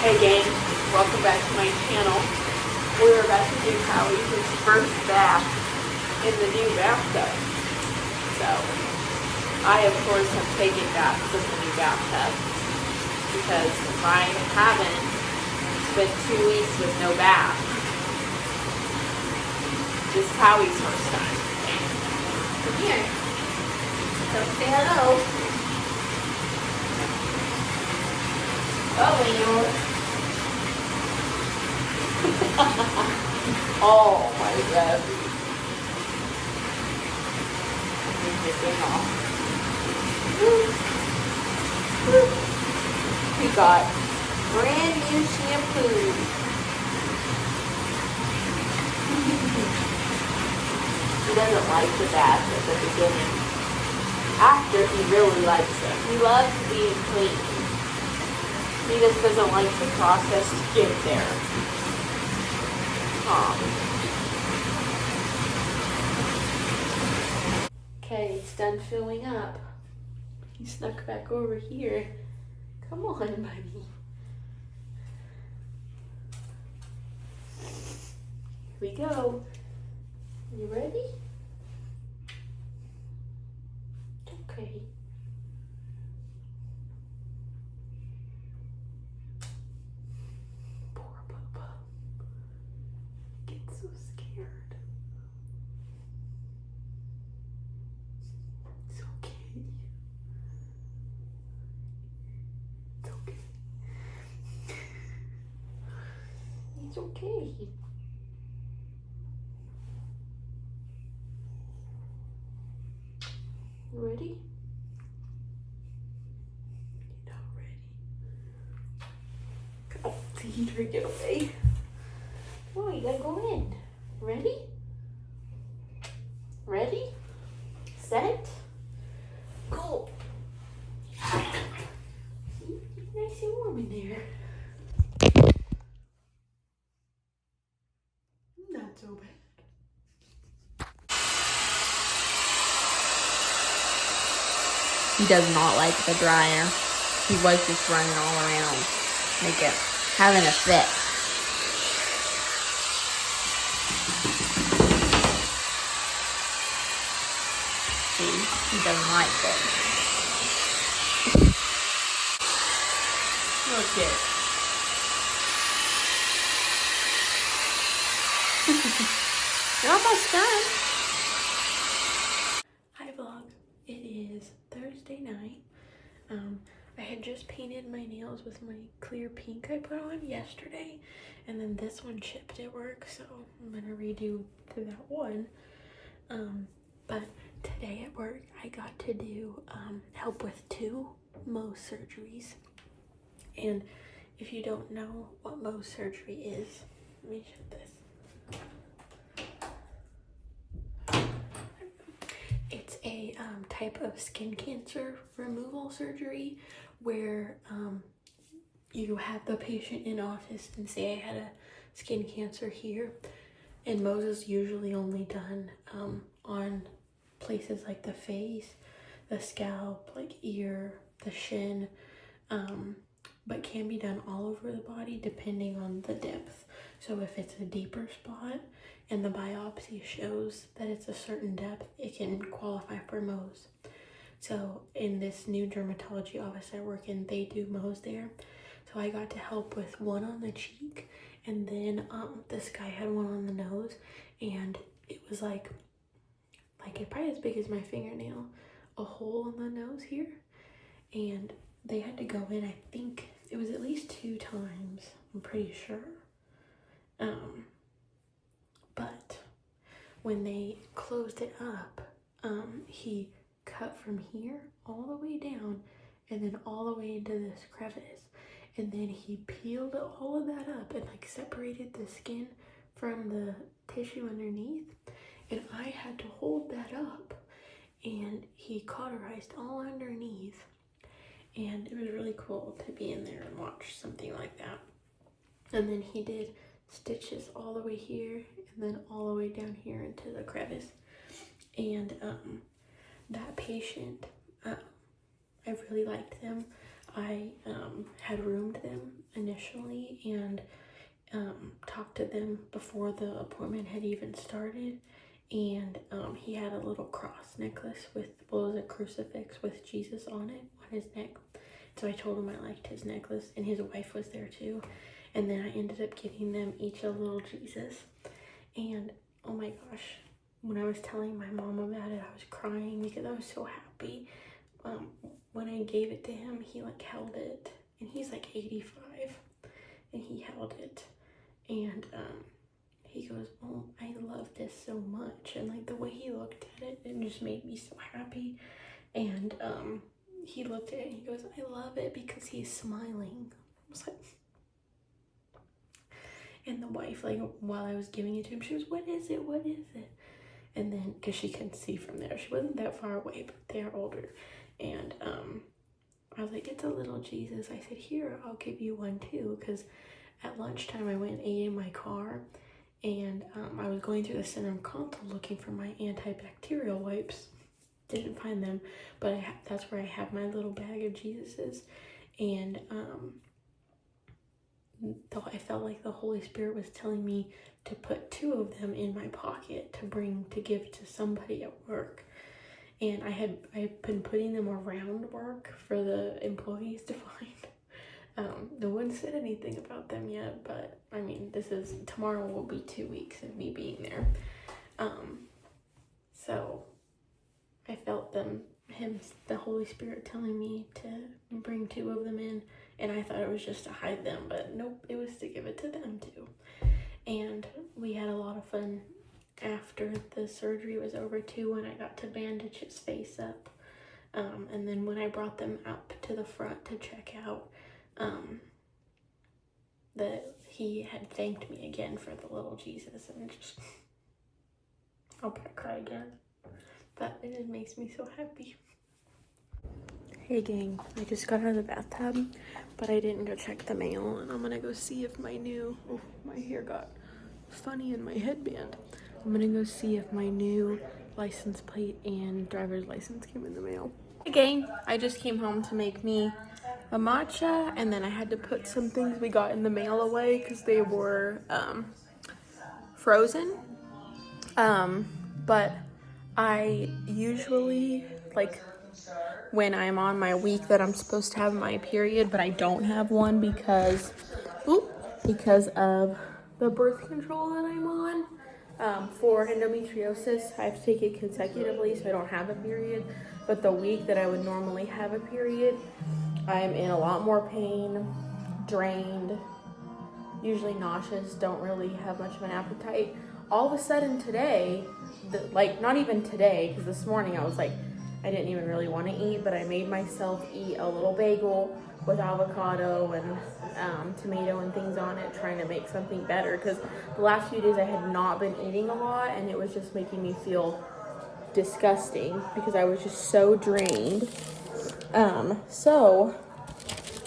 Hey gang, welcome back to my channel. We're about to do Howie's first bath in the new bathtub. So, I of course have taken baths in the new bathtub because if I haven't spent 2 weeks with no bath, this is Howie's first time. Come here. Come say hello. Oh, Lord. Oh my God. We got brand new shampoo. He doesn't like the bath at the beginning. After, he really likes it. He loves being clean. He just doesn't like the process to get there. Okay, it's done filling up. He snuck back over here. Come on, buddy. Here we go. You ready? Okay. Poor Bubba. Gets so scared. It's okay. It's okay. It's okay. You ready? You're not ready. Oh, the heater, get away. Oh, you gotta go in. Ready? Ready? Set? Go. See? It's nice and warm in there. Not so bad. He does not like the dryer. He was just running all around, having a fit. See, he doesn't like it. Look it. You're almost done. Hi vlog. It is Thursday night. I had just painted my nails with my clear pink I put on yesterday, and then this one chipped at work, so I'm gonna redo that one. But today at work I got to do help with 2 Mohs surgeries. And if you don't know what Mohs surgery is, let me show this. It's a type of skin cancer removal surgery where you have the patient in office and say, I had a skin cancer here. And Mohs is usually only done on places like the face, the scalp, like ear, the shin, but can be done all over the body depending on the depth. So if it's a deeper spot and the biopsy shows that it's a certain depth, it can qualify for Mohs. So in this new dermatology office I work in, they do Mohs there. So I got to help with one on the cheek, and then this guy had one on the nose, and it was like probably as big as my fingernail, a hole in the nose here, and they had to go in, I think it was at least 2 times, I'm pretty sure. But when they closed it up, he cut from here all the way down and then all the way into this crevice, and then he peeled all of that up and like separated the skin from the tissue underneath, and I had to hold that up, and he cauterized all underneath, and it was really cool to be in there and watch something like that. And then he did stitches all the way here and then all the way down here into the crevice. And that patient, I really liked them. I had roomed them initially and talked to them before the appointment had even started. And he had a little cross necklace with, well, it was a crucifix with Jesus on it, on his neck. So I told him I liked his necklace, and his wife was there too. And then I ended up getting them each a little Jesus. And oh my gosh, when I was telling my mom about it, I was crying because I was so happy. When I gave it to him, he like held it, and he's like 85, and he held it, and he goes, "Oh, I love this so much." And like the way he looked at it, it just made me so happy. And he looked at it and he goes, "I love it because he's smiling." I was like, and the wife, like while I was giving it to him, she was, "What is it? What is it?" And then, because she couldn't see from there, she wasn't that far away, but they are older. And I was like, "It's a little Jesus." I said, "Here, I'll give you one too," because at lunchtime I went and ate in my car, and I was going through the center console looking for my antibacterial wipes. Didn't find them, but that's where I have my little bag of Jesuses. And I felt like the Holy Spirit was telling me to put 2 of them in my pocket to give to somebody at work. And I've been putting them around work for the employees to find. No one said anything about them yet, but I mean, tomorrow will be 2 weeks of me being there. So I felt the Holy Spirit telling me to bring 2 of them in, and I thought it was just to hide them, but nope, it was to give it to them too. And we had a lot of fun after the surgery was over too, when I got to bandage his face up. And then when I brought them up to the front to check out, that he had thanked me again for the little Jesus, and just, I'll probably cry again, but it just makes me so happy. Hey gang, I just got out of the bathtub, but I didn't go check the mail, and I'm gonna go see if my hair got funny in my headband. I'm gonna go see if my new license plate and driver's license came in the mail. Hey gang, I just came home to make me a matcha, and then I had to put some things we got in the mail away because they were frozen. But I usually, like, when I'm on my week that I'm supposed to have my period, but I don't have one because of the birth control that I'm on. For endometriosis, I have to take it consecutively, so I don't have a period. But the week that I would normally have a period, I'm in a lot more pain, drained, usually nauseous, don't really have much of an appetite. All of a sudden today, not even today, because this morning I was like, I didn't even really want to eat, but I made myself eat a little bagel with avocado and tomato and things on it, trying to make something better, because the last few days I had not been eating a lot, and it was just making me feel disgusting because I was just so drained. So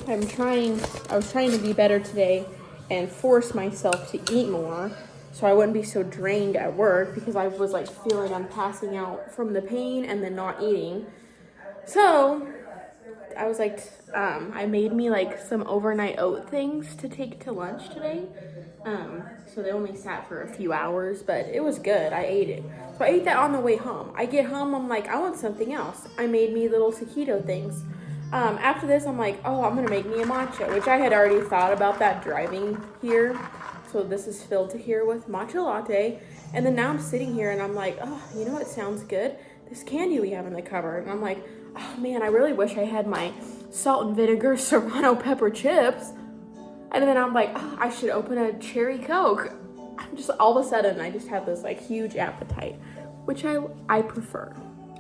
I was trying to be better today and force myself to eat more so I wouldn't be so drained at work, because I was like feeling I'm passing out from the pain and then not eating. So I was like, I made me like some overnight oat things to take to lunch today. So they only sat for a few hours, but it was good. I ate it. So I ate that on the way home. I get home, I'm like, I want something else. I made me little taquito things. After this, I'm like, oh, I'm gonna make me a matcha, which I had already thought about that driving here. So this is filled to here with matcha latte. And then now I'm sitting here and I'm like, oh, you know what sounds good? This candy we have in the cupboard. And I'm like, oh man, I really wish I had my salt and vinegar serrano pepper chips. And then I'm like, oh, I should open a cherry Coke. I'm just, all of a sudden, I just have this like huge appetite, which I prefer.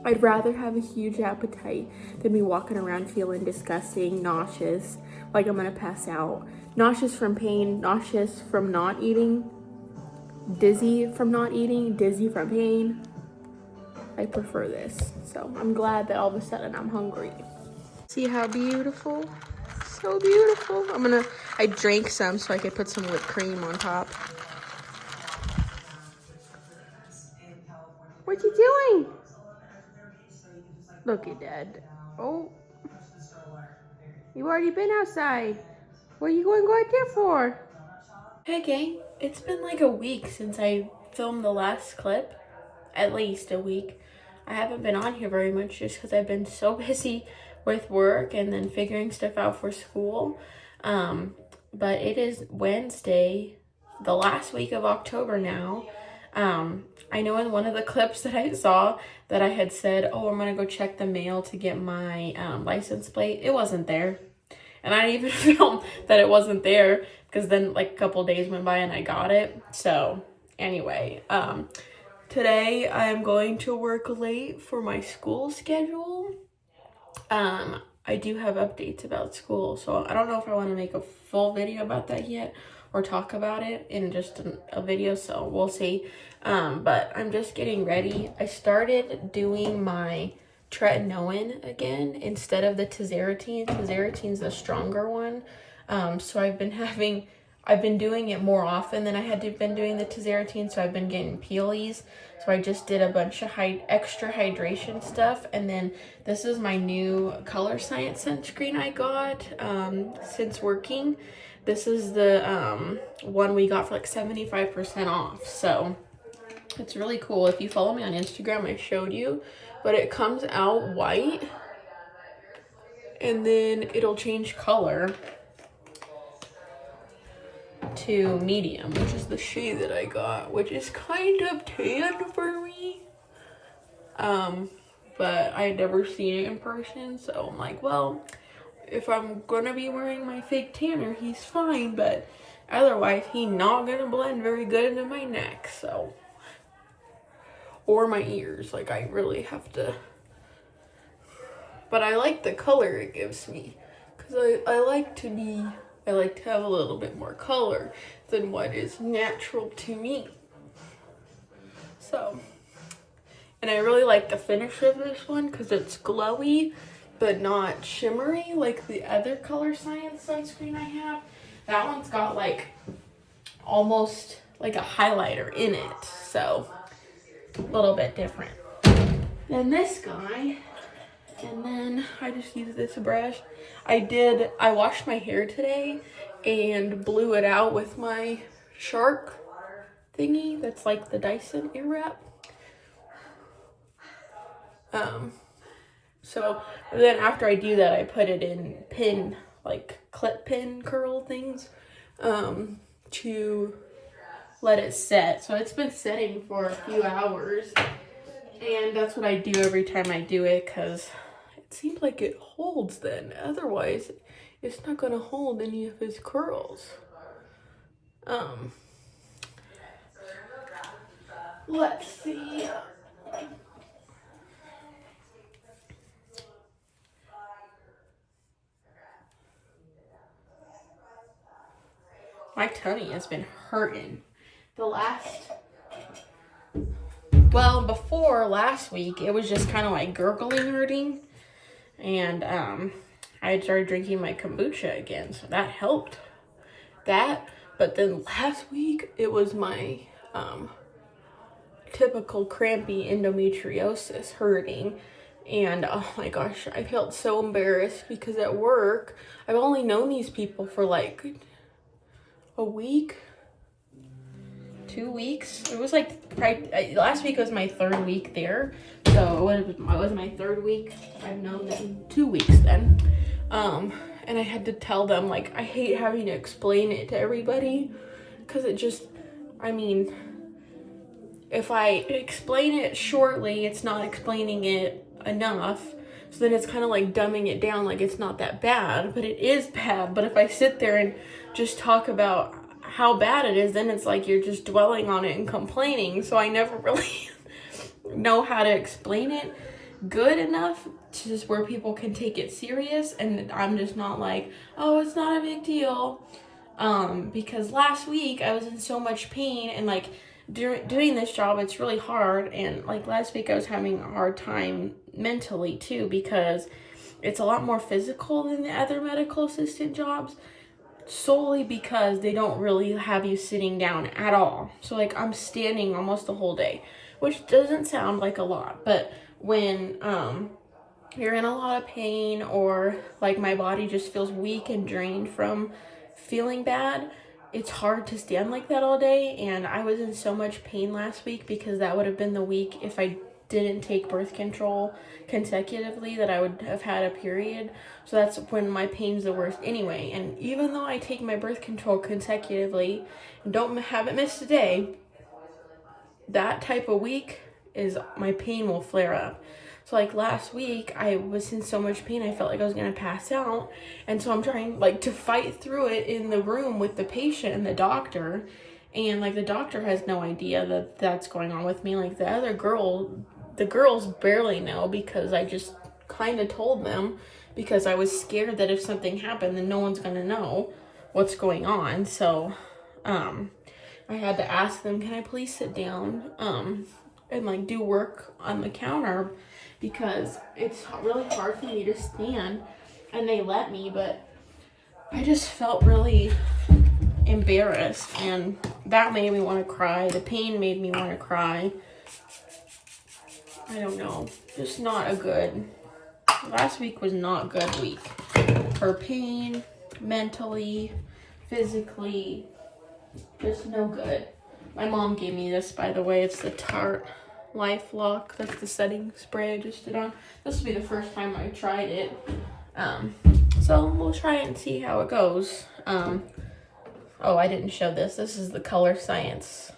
I'd rather have a huge appetite than be walking around feeling disgusting, nauseous, like I'm gonna pass out. Nauseous from pain, nauseous from not eating, dizzy from not eating, dizzy from pain. I prefer this. So I'm glad that all of a sudden I'm hungry. See how beautiful? So beautiful. I drank some so I could put some whipped cream on top. What you doing? Look at Dad. Oh. You already been outside. What are you going to go out there for? Hey gang, it's been like a week since I filmed the last clip. At least a week. I haven't been on here very much just because I've been so busy with work and then figuring stuff out for school. But it is Wednesday, the last week of October now. I know in one of the clips that I saw that I had said, oh, I'm gonna go check the mail to get my license plate. It wasn't there. And I didn't even film that it wasn't there because then like a couple days went by and I got it. So anyway, today I am going to work late for my school schedule. I do have updates about school, so I don't know if I want to make a full video about that yet or talk about it in just a video, so we'll see. But I'm just getting ready. I started doing my tretinoin again instead of the tazarotene. Tazarotene the stronger one. So I've been doing it more often than I had been doing the tazarotene, so I've been getting peelies. So I just did a bunch of extra hydration stuff, and then this is my new ColoreScience sunscreen I got since working. This is the one we got for like 75% off, so it's really cool. If you follow me on Instagram, I showed you, but it comes out white, and then it'll change color to medium, which is the shade that I got, which is kind of tan for me. But I had never seen it in person, so I'm like, well, if I'm gonna be wearing my fake tanner, he's fine, but otherwise he's not gonna blend very good into my neck, so, or my ears. Like, I really have to, but I like the color it gives me, because I like to have a little bit more color than what is natural to me. So, and I really like the finish of this one because it's glowy but not shimmery like the other ColoreScience sunscreen I have. That one's got like almost like a highlighter in it, so a little bit different than this guy. And then I just use this brush. I washed my hair today and blew it out with my shark thingy that's like the Dyson Airwrap. So then after I do that, I put it in pin, like clip pin curl things, to let it set. So it's been setting for a few hours, and that's what I do every time I do it, because it seems like it holds then. Otherwise, it's not gonna hold any of his curls. Let's see. My tummy has been hurting. Before last week, it was just kind of like gurgling hurting. And I had started drinking my kombucha again, so that helped that. But then last week, it was my typical crampy endometriosis hurting. And oh my gosh, I felt so embarrassed because at work, I've only known these people for like a week, 2 weeks. It was like last week was my 3rd week there, so it was my 3rd week. I've known them 2 weeks then. And I had to tell them, like, I hate having to explain it to everybody, because it just, I mean, if I explain it shortly, it's not explaining it enough. So then it's kind of like dumbing it down, like it's not that bad, but it is bad. But if I sit there and just talk about how bad it is, then it's like you're just dwelling on it and complaining. So I never really know how to explain it good enough to just where people can take it serious. And I'm just not like, oh, it's not a big deal. Because last week I was in so much pain, and like doing this job, it's really hard. And like last week I was having a hard time mentally too, because it's a lot more physical than the other medical assistant jobs, solely because they don't really have you sitting down at all. So like I'm standing almost the whole day, which doesn't sound like a lot, but when you're in a lot of pain, or like my body just feels weak and drained from feeling bad, it's hard to stand like that all day. And I was in so much pain last week because that would have been the week if I didn't take birth control consecutively that I would have had a period. So that's when my pain's the worst anyway. And even though I take my birth control consecutively and haven't missed a day, that type of week is my pain will flare up. So like last week, I was in so much pain, I felt like I was gonna pass out. And so I'm trying like to fight through it in the room with the patient and the doctor. And like the doctor has no idea that that's going on with me. Like the girls barely know because I just kind of told them because I was scared that if something happened, then no one's gonna know what's going on. So, I had to ask them, can I please sit down, and like do work on the counter because it's really hard for me to stand, and they let me, but I just felt really embarrassed, and that made me want to cry. The pain made me want to cry. I don't know, just not a good, last week was not a good week for pain, mentally, physically, just no good. My mom gave me this, by the way. It's the Tarte Life Lock. That's the setting spray I just did on. This will be the first time I tried it. So we'll try it and see how it goes. Oh, I didn't show this. This is the ColoreScience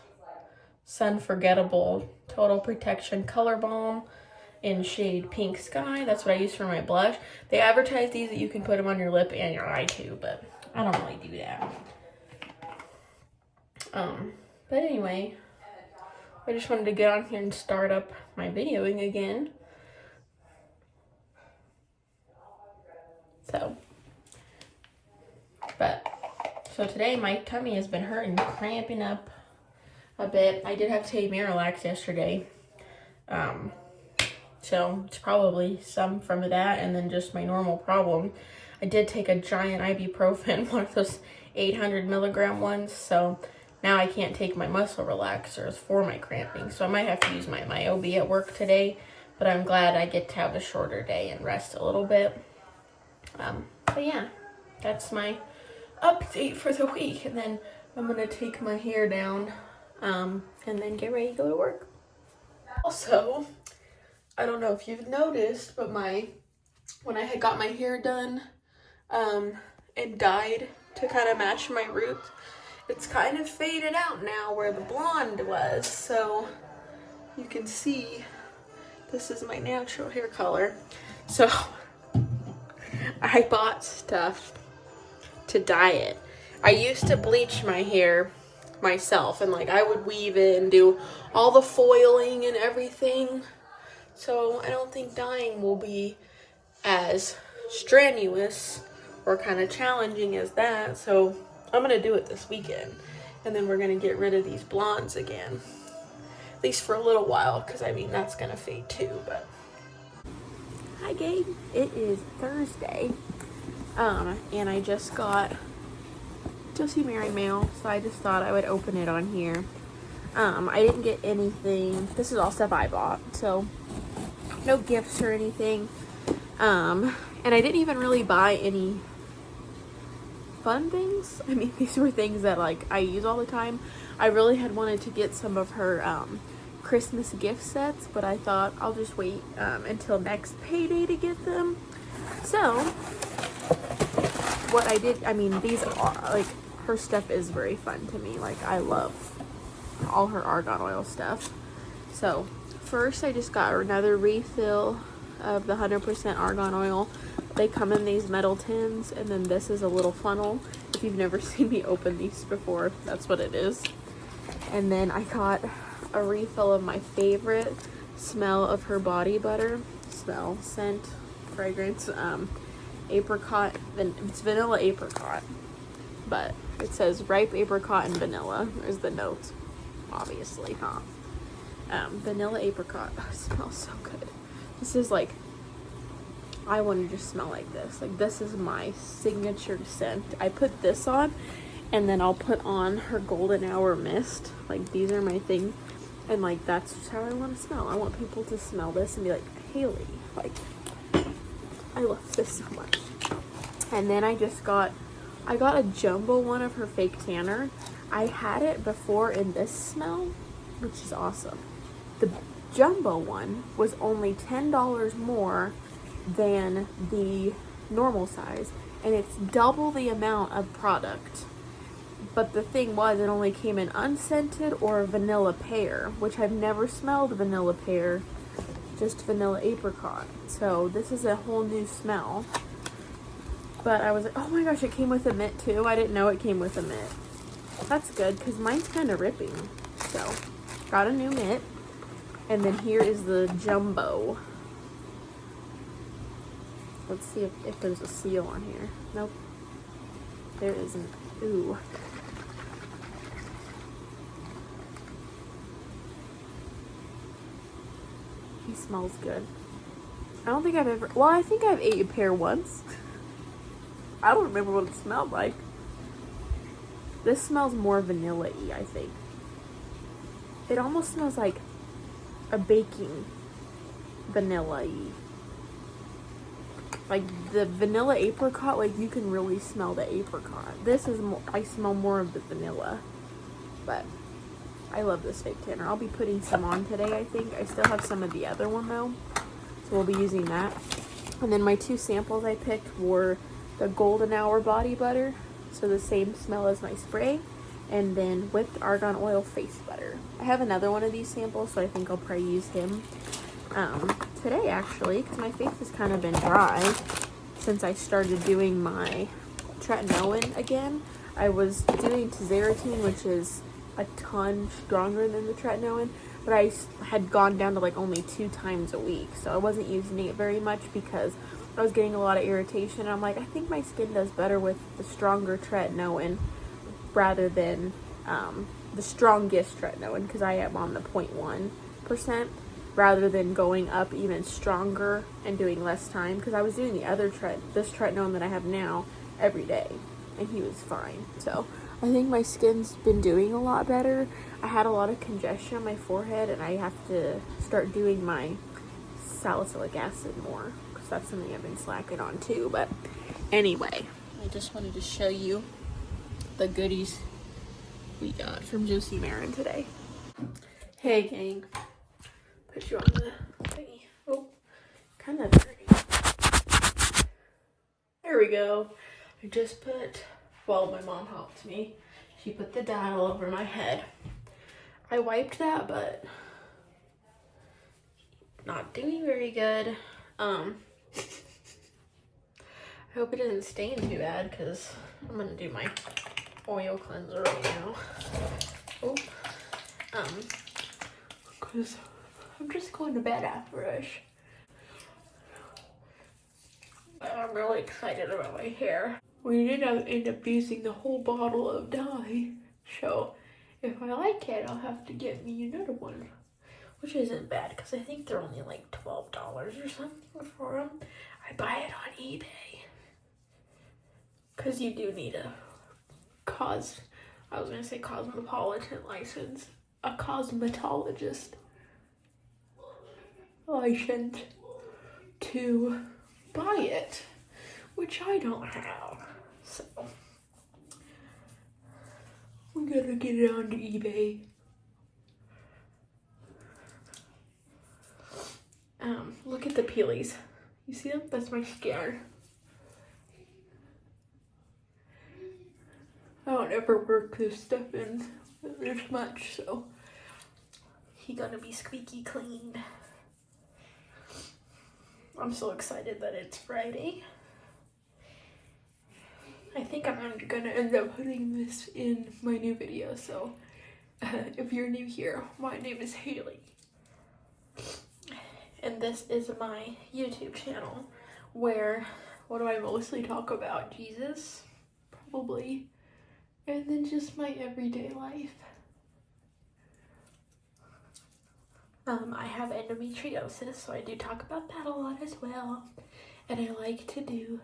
Sun Forgettable Total Protection Color Balm in shade Pink Sky. That's what I use for my blush. They advertise these that you can put them on your lip and your eye too, but I don't really do that. But anyway, I just wanted to get on here and start up my videoing again. So today my tummy has been hurting, cramping up a bit. I did have to take Miralax yesterday. So it's probably some from that and then just my normal problem. I did take a giant ibuprofen, one of those 800 milligram ones, so now I can't take my muscle relaxers for my cramping, so I might have to use my MYOBI at work today, but I'm glad I get to have a shorter day and rest a little bit. But yeah, that's my update for the week, and then I'm gonna take my hair down, and then get ready to go to work. Also, I don't know if you've noticed, but when I had got my hair done, and dyed to kind of match my roots, it's kind of faded out now where the blonde was. So you can see this is my natural hair color. So I bought stuff to dye it. I used to bleach my hair myself, and like I would weave it and do all the foiling and everything. So I don't think dyeing will be as strenuous or kind of challenging as that. So I'm gonna do it this weekend, and then we're gonna get rid of these blondes again, at least for a little while, because I mean that's gonna fade too. But hi Gabe, it is Thursday, and I just got Josie Mary mail, so I just thought I would open it on here. I didn't get anything. This is all stuff I bought, so no gifts or anything. And I didn't even really buy any fun things. I mean, these were things that like I use all the time. I really had wanted to get some of her Christmas gift sets, but I thought I'll just wait until next payday to get them. So what I did, I mean, these are like, her stuff is very fun to me. Like I love all her argan oil stuff. So first I just got another refill of the 100% argan oil. They come in these metal tins, and then this is a little funnel. If you've never seen me open these before, that's what it is. And then I got a refill of my favorite smell of her body butter. Scent, fragrance, apricot, it's vanilla apricot, but it says ripe apricot and vanilla. There's the notes, obviously, huh? Vanilla apricot. Oh, it smells so good. This is like, I want to just smell like this. Like this is my signature scent. I put this on, and then I'll put on her golden hour mist. Like these are my thing, and like that's just how I want to smell. I want people to smell this and be like, Hailey, like I love this so much. And then I got a jumbo one of her fake tanner. I had it before in this smell, which is awesome. The jumbo one was only $10 more than the normal size, and it's double the amount of product. But the thing was, it only came in unscented or vanilla pear, which I've never smelled vanilla pear, just vanilla apricot. So this is a whole new smell. But I was like, oh my gosh, it came with a mitt too. I didn't know it came with a mitt. That's good, because mine's kind of ripping. So, got a new mitt. And then here is the jumbo. Let's see if there's a seal on here. Nope. There isn't. Ooh. He smells good. I don't think I've ever... Well, I think I've ate a pear once. I don't remember what it smelled like. This smells more vanilla-y, I think. It almost smells like a baking vanilla-y. Like the vanilla apricot, like you can really smell the apricot. This is more, I smell more of the vanilla. But I love this fake tanner. I'll be putting some on today, I think. I still have some of the other one though. So we'll be using that. And then my two samples I picked were the Golden Hour body butter. So the same smell as my spray. And then whipped argan oil face butter. I have another one of these samples, so I think I'll probably use him today actually, because my face has kind of been dry since I started doing my tretinoin again. I was doing tazarotene, which is a ton stronger than the tretinoin, but I had gone down to like only 2 times a week, so I wasn't using it very much because I was getting a lot of irritation. I'm like, I think my skin does better with the stronger tretinoin rather than the strongest tretinoin, because I am on the 0.1%, rather than going up even stronger and doing less time, because I was doing the other this tretinoin that I have now every day, and he was fine. So I think my skin's been doing a lot better. I had a lot of congestion on my forehead, and I have to start doing my salicylic acid more, because that's something I've been slacking on too. But anyway, I just wanted to show you the goodies we got from Josie Maran today. Hey gang, put you on the thingy. Oh, kind of dirty. There we go. I just put, well, my mom helped me. She put the dye all over my head. I wiped that, but not doing very good. I hope it doesn't stain too bad, because I'm gonna do my oil cleanser right now. Oh, because I'm just going to bed after-ish. I'm really excited about my hair. We did end up using the whole bottle of dye, so if I like it, I'll have to get me another one, which isn't bad because I think they're only like $12 or something for them. I buy it on eBay because you do need a cosmopolitan license, a cosmetologist license to buy it, which I don't have. So we gotta get it onto eBay. Look at the peelies. You see them? That's my skin. I don't ever work this stuff in this much, so he gonna be squeaky clean. I'm so excited that it's Friday. I think I'm gonna end up putting this in my new video, so if you're new here, my name is Hailey. And this is my YouTube channel where, what do I mostly talk about? Jesus, probably. And then just my everyday life. I have endometriosis, so I do talk about that a lot as well. And I like to do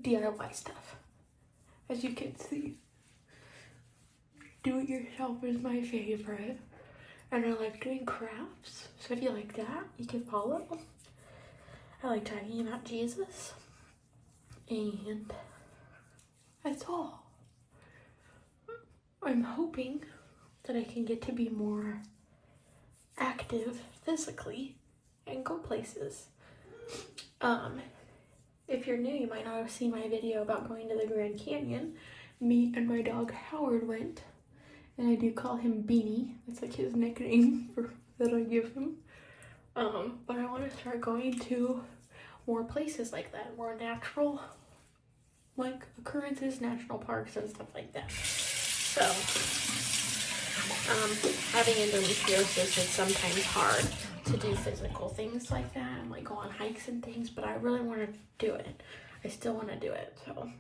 DIY stuff. As you can see, do it yourself is my favorite. And I like doing crafts, so if you like that, you can follow. I like talking about Jesus. And that's all. I'm hoping that I can get to be more active physically and go places. If you're new, you might not have seen my video about going to the Grand Canyon. Me and my dog Howard went, and I do call him Beanie. That's like his nickname that I give him. But I want to start going to more places like that, more natural like occurrences, national parks and stuff like that. So having endometriosis, it's sometimes hard to do physical things like that and like go on hikes and things, but I really want to do it. I still want to do it, so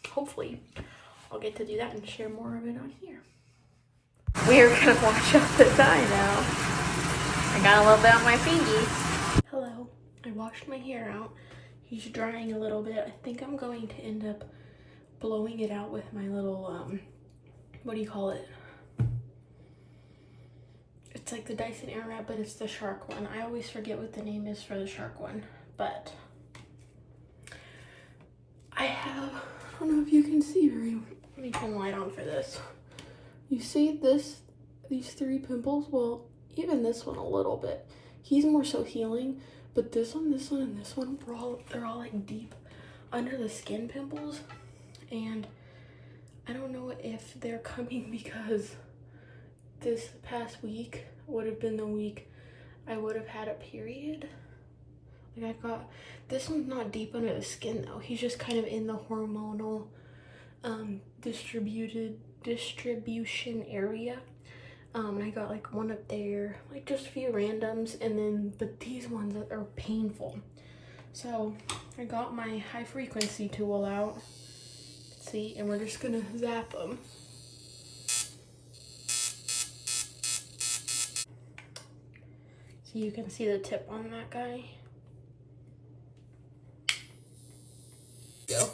hopefully I'll get to do that and share more of it on here. We're gonna wash up the dye now. I got a little bit on my fingies. Hello, I washed my hair out. He's drying a little bit. I think I'm going to end up blowing it out with my little what do you call it? It's like the Dyson Airwrap, but it's the shark one. I always forget what the name is for the shark one, but I don't know if you can see very well. Let me turn the light on for this. You see these 3 pimples? Well, even this one a little bit. He's more so healing, but this one, and this one, they're all like deep under the skin pimples, and I don't know if they're coming because this past week would have been the week I would have had a period. Like this one's not deep under the skin though. He's just kind of in the hormonal distribution area. And I got like one up there, like just a few randoms, and then but these ones are painful. So I got my high frequency tool out. See, and we're just gonna zap them. So you can see the tip on that guy. Go.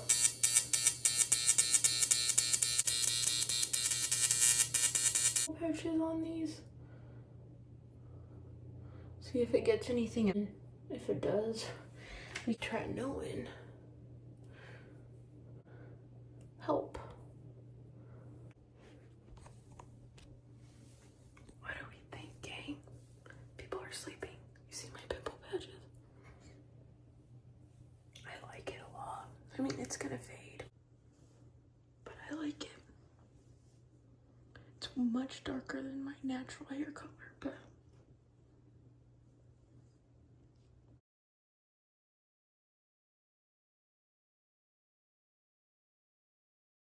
Patches on these. See if it gets anything in. If it does, we try knowing. Help. What do we think, gang? People are sleeping. You see my pimple patches? I like it a lot. I mean, it's gonna fade, but I like it. It's much darker than my natural hair color, but